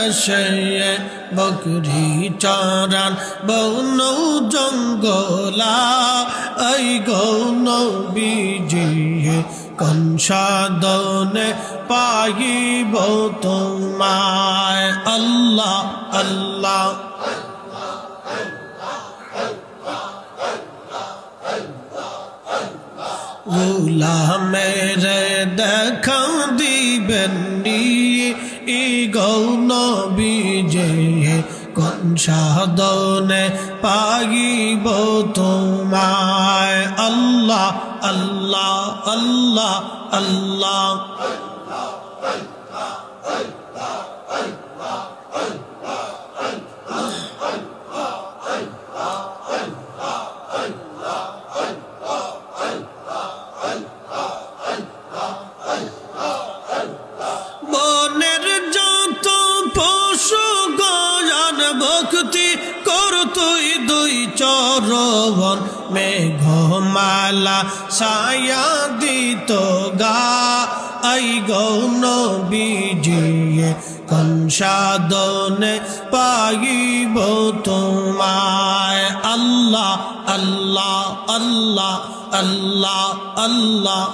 দেশে বকরি চরান বন জঙ্গলা এই গৌন বিজি কোন সাধনে পাইব তোমায় আল্লাহ আল্লাহ গোলামের দেখা দিবেন ই গৌন বিজে কোন সাধনে পাইব তোমায় আল্লাহ আল্লাহ আল্লাহ আল্লাহ বনের যত পশু গয়ান ভক্তি করতুই দুই চরণ মেঘমালা ছায়া দিত গা আই গৌন বিজিয়ে কোন সাধনে পাইব তোমায় আল্লাহ আল্লাহ আল্লাহ আল্লাহ আল্লাহ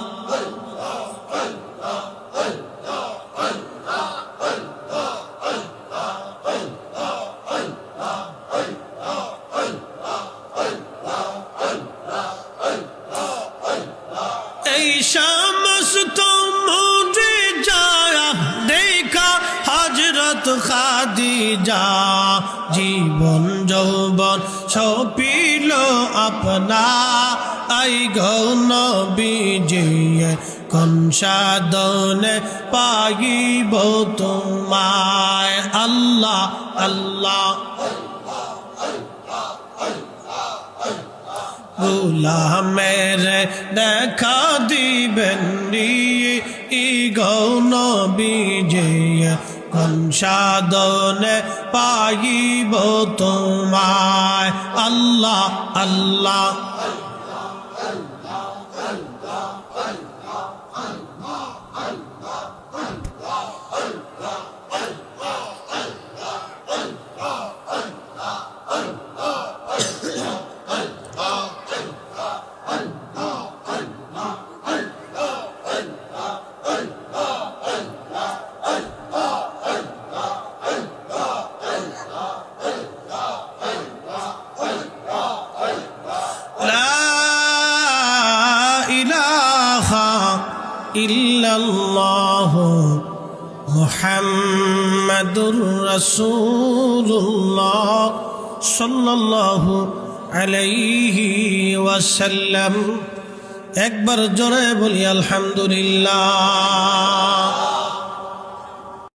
এই সমস্ত মুড়ে যায়া দেখা হযরত খাদিজা জীবন যৌবন সপিল আপনা আই গৌন বিজিয়ে কোন সাধনে পাইব তোমায় আল্লাহ আল্লাহ গোলামের দেখা দিবেন ই গৌন বিজয় কোন সাধনে পাইব তোমায় আল্লাহ আল্লাহ ইল্লাল্লাহু মুহাম্মাদুর রাসূলুল্লাহ সাল্লাল্লাহু আলাইহি ওয়াসাল্লাম একবার জোরে বলি আলহামদুলিল্লাহ।